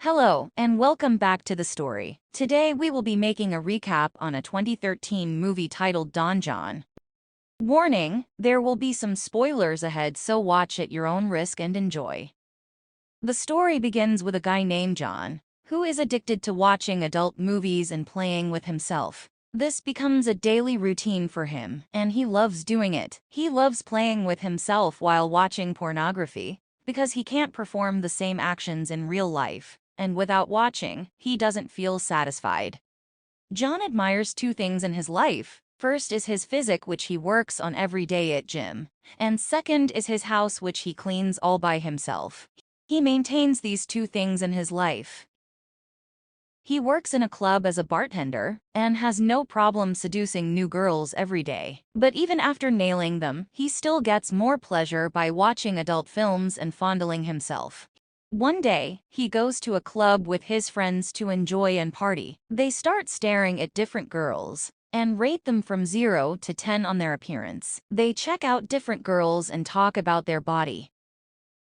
Hello, and welcome back to the story. Today we will be making a recap on a 2013 movie titled Don Jon. Warning, there will be some spoilers ahead, so watch at your own risk and enjoy. The story begins with a guy named Jon, who is addicted to watching adult movies and playing with himself. This becomes a daily routine for him, and he loves doing it. He loves playing with himself while watching pornography, because he can't perform the same actions in real life, and without watching, he doesn't feel satisfied. Jon admires two things in his life. First is his physique, which he works on every day at gym, and second is his house, which he cleans all by himself. He maintains these two things in his life. He works in a club as a bartender and has no problem seducing new girls every day. But even after nailing them, he still gets more pleasure by watching adult films and fondling himself. One day, he goes to a club with his friends to enjoy and party. They start staring at different girls and rate them from 0 to 10 on their appearance. They check out different girls and talk about their body.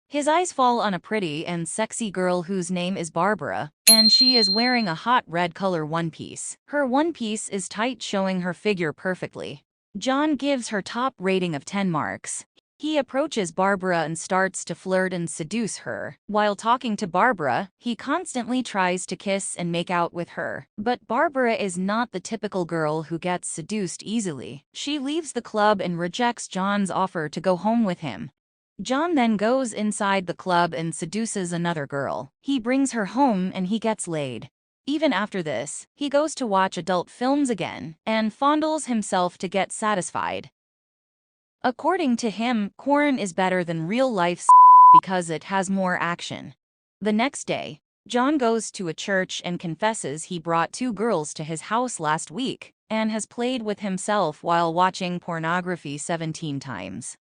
His eyes fall on a pretty and sexy girl whose name is Barbara, and she is wearing a hot red color one-piece. Her one-piece is tight, showing her figure perfectly. Jon gives her top rating of 10 marks. He approaches Barbara and starts to flirt and seduce her. While talking to Barbara, he constantly tries to kiss and make out with her. But Barbara is not the typical girl who gets seduced easily. She leaves the club and rejects Jon's offer to go home with him. Jon then goes inside the club and seduces another girl. He brings her home and he gets laid. Even after this, he goes to watch adult films again and fondles himself to get satisfied. According to him, porn is better than real-life because it has more action. The next day, Jon goes to a church and confesses he brought two girls to his house last week and has played with himself while watching pornography 17 times.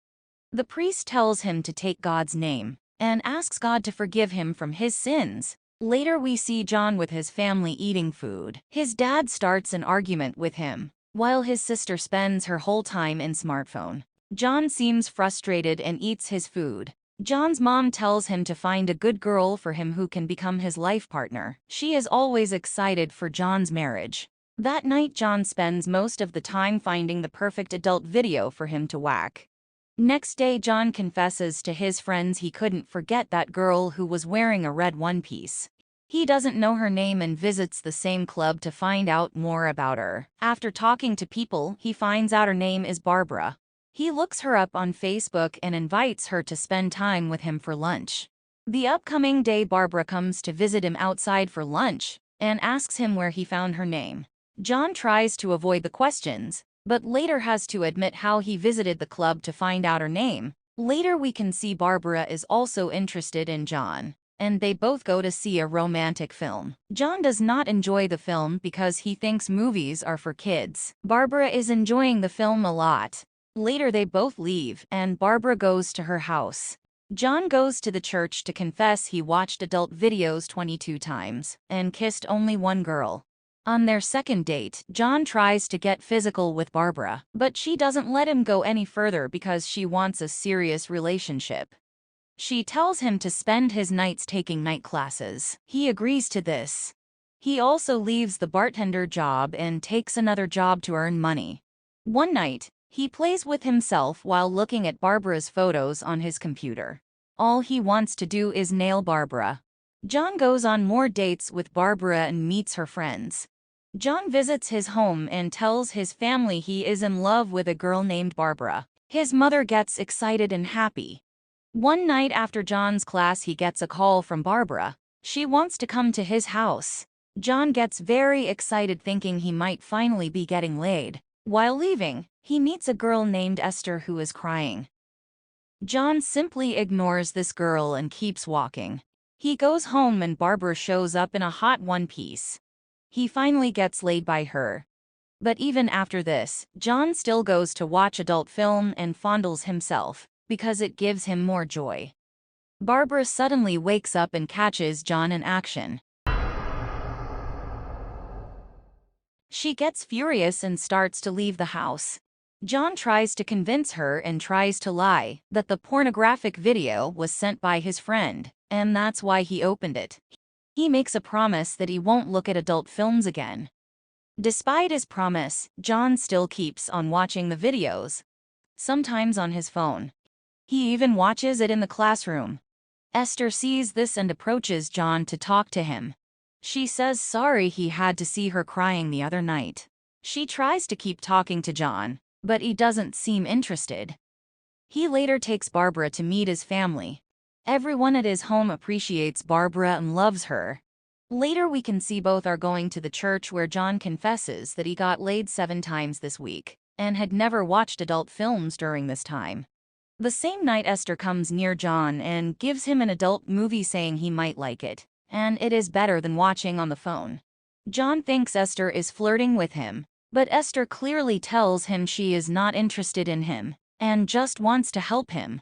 The priest tells him to take God's name and asks God to forgive him from his sins. Later we see Jon with his family eating food. His dad starts an argument with him, while his sister spends her whole time in smartphone. Jon seems frustrated and eats his food. Jon's mom tells him to find a good girl for him who can become his life partner. She is always excited for Jon's marriage. That night Jon spends most of the time finding the perfect adult video for him to whack. Next day Jon confesses to his friends he couldn't forget that girl who was wearing a red one-piece. He doesn't know her name and visits the same club to find out more about her. After talking to people, he finds out her name is Barbara. He looks her up on Facebook and invites her to spend time with him for lunch. The upcoming day Barbara comes to visit him outside for lunch and asks him where he found her name. Jon tries to avoid the questions, but later has to admit how he visited the club to find out her name. Later we can see Barbara is also interested in Jon, and they both go to see a romantic film. Jon does not enjoy the film because he thinks movies are for kids. Barbara is enjoying the film a lot. Later they both leave, and Barbara goes to her house. Jon goes to the church to confess he watched adult videos 22 times and kissed only one girl. On their second date, Jon tries to get physical with Barbara, but she doesn't let him go any further because she wants a serious relationship. She tells him to spend his nights taking night classes. He agrees to this. He also leaves the bartender job and takes another job to earn money. One night, he plays with himself while looking at Barbara's photos on his computer. All he wants to do is nail Barbara. Jon goes on more dates with Barbara and meets her friends. Jon visits his home and tells his family he is in love with a girl named Barbara. His mother gets excited and happy. One night after Jon's class he gets a call from Barbara. She wants to come to his house. Jon gets very excited thinking he might finally be getting laid. While leaving, he meets a girl named Esther who is crying. Jon simply ignores this girl and keeps walking. He goes home and Barbara shows up in a hot one-piece. He finally gets laid by her. But even after this, Jon still goes to watch adult film and fondles himself, because it gives him more joy. Barbara suddenly wakes up and catches Jon in action. She gets furious and starts to leave the house. Jon tries to convince her and tries to lie that the pornographic video was sent by his friend, and that's why he opened it. He makes a promise that he won't look at adult films again. Despite his promise, Jon still keeps on watching the videos, sometimes on his phone. He even watches it in the classroom. Esther sees this and approaches Jon to talk to him. She says sorry he had to see her crying the other night. She tries to keep talking to Jon, but he doesn't seem interested. He later takes Barbara to meet his family. Everyone at his home appreciates Barbara and loves her. Later we can see both are going to the church where Jon confesses that he got laid 7 times this week and had never watched adult films during this time. The same night Esther comes near Jon and gives him an adult movie saying he might like it, and it is better than watching on the phone. Jon thinks Esther is flirting with him, but Esther clearly tells him she is not interested in him and just wants to help him.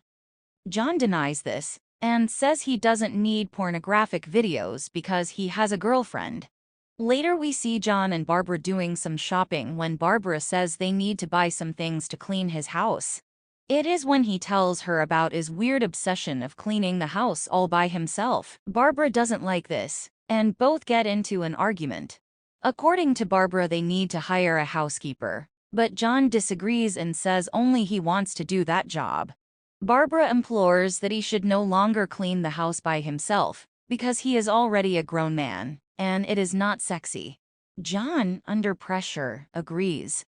Jon denies this and says he doesn't need pornographic videos because he has a girlfriend. Later we see Jon and Barbara doing some shopping when Barbara says they need to buy some things to clean his house. It is when he tells her about his weird obsession of cleaning the house all by himself. Barbara doesn't like this, and both get into an argument. According to Barbara, they need to hire a housekeeper, but Jon disagrees and says only he wants to do that job. Barbara implores that he should no longer clean the house by himself, because he is already a grown man, and it is not sexy. Jon, under pressure, agrees.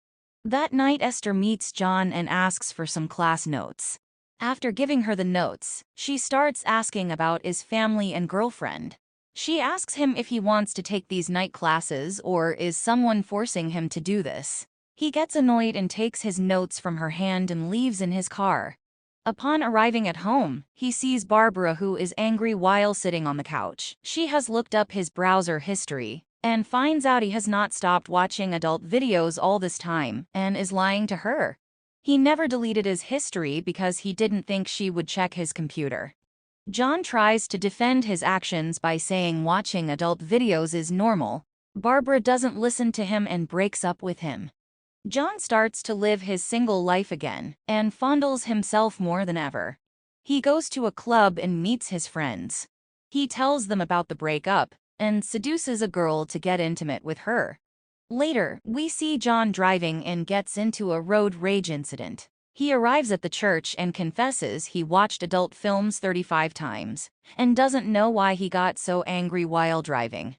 That night Esther meets Jon and asks for some class notes. After giving her the notes, she starts asking about his family and girlfriend. She asks him if he wants to take these night classes or is someone forcing him to do this. He gets annoyed and takes his notes from her hand and leaves in his car. Upon arriving at home, he sees Barbara, who is angry while sitting on the couch. She has looked up his browser history and finds out he has not stopped watching adult videos all this time and is lying to her. He never deleted his history because he didn't think she would check his computer. Jon tries to defend his actions by saying watching adult videos is normal. Barbara doesn't listen to him and breaks up with him. Jon starts to live his single life again and fondles himself more than ever. He goes to a club and meets his friends. He tells them about the breakup and seduces a girl to get intimate with her. Later, we see Jon driving and gets into a road rage incident. He arrives at the church and confesses he watched adult films 35 times and doesn't know why he got so angry while driving.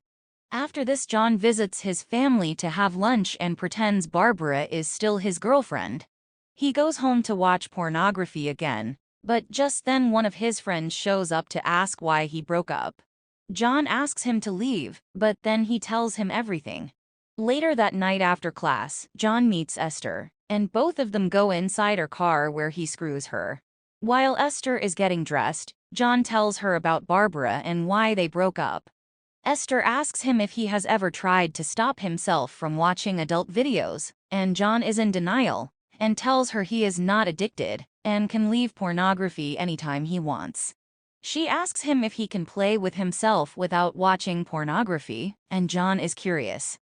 After this, Jon visits his family to have lunch and pretends Barbara is still his girlfriend. He goes home to watch pornography again, but just then one of his friends shows up to ask why he broke up. Jon asks him to leave, but then he tells him everything. Later that night after class, Jon meets Esther, and both of them go inside her car where he screws her. While Esther is getting dressed, Jon tells her about Barbara and why they broke up. Esther asks him if he has ever tried to stop himself from watching adult videos, and Jon is in denial and tells her he is not addicted and can leave pornography anytime he wants. She asks him if he can play with himself without watching pornography, and Jon is curious.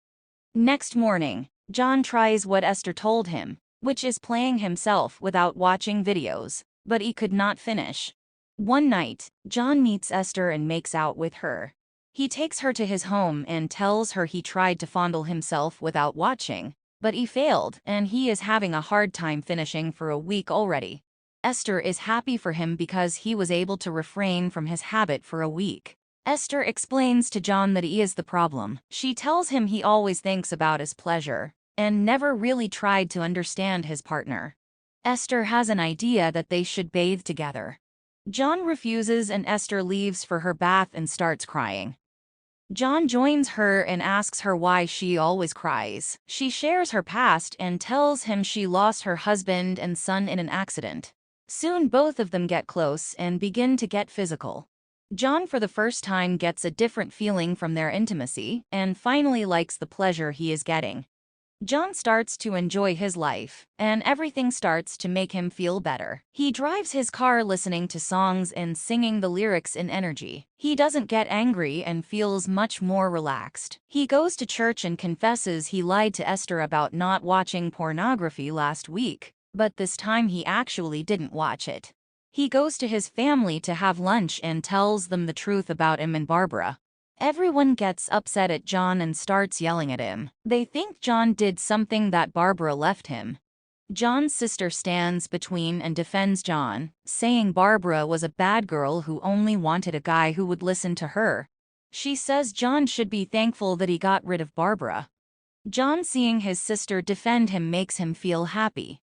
Next morning, Jon tries what Esther told him, which is playing himself without watching videos, but he could not finish. One night, Jon meets Esther and makes out with her. He takes her to his home and tells her he tried to fondle himself without watching, but he failed and he is having a hard time finishing for a week already. Esther is happy for him because he was able to refrain from his habit for a week. Esther explains to Jon that he is the problem. She tells him he always thinks about his pleasure and never really tried to understand his partner. Esther has an idea that they should bathe together. Jon refuses and Esther leaves for her bath and starts crying. Jon joins her and asks her why she always cries. She shares her past and tells him she lost her husband and son in an accident. Soon both of them get close and begin to get physical. Jon for the first time gets a different feeling from their intimacy and finally likes the pleasure he is getting. Jon starts to enjoy his life, and everything starts to make him feel better. He drives his car listening to songs and singing the lyrics in energy. He doesn't get angry and feels much more relaxed. He goes to church and confesses he lied to Esther about not watching pornography last week, but this time he actually didn't watch it. He goes to his family to have lunch and tells them the truth about him and Barbara. Everyone gets upset at Jon and starts yelling at him. They think Jon did something that Barbara left him. Jon's sister stands between and defends Jon, saying Barbara was a bad girl who only wanted a guy who would listen to her. She says Jon should be thankful that he got rid of Barbara. Jon seeing his sister defend him makes him feel happy.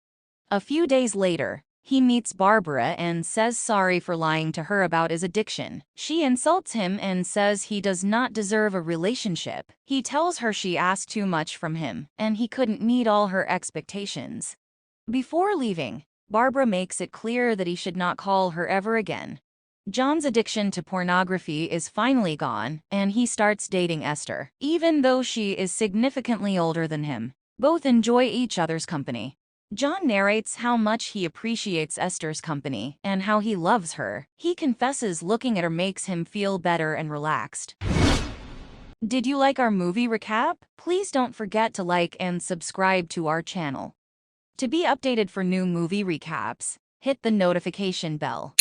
A few days later, he meets Barbara and says sorry for lying to her about his addiction. She insults him and says he does not deserve a relationship. He tells her she asked too much from him, and he couldn't meet all her expectations. Before leaving, Barbara makes it clear that he should not call her ever again. Jon's addiction to pornography is finally gone, and he starts dating Esther, even though she is significantly older than him. Both enjoy each other's company. Jon narrates how much he appreciates Esther's company and how he loves her. He confesses looking at her makes him feel better and relaxed. Did you like our movie recap? Please don't forget to like and subscribe to our channel. To be updated for new movie recaps, hit the notification bell.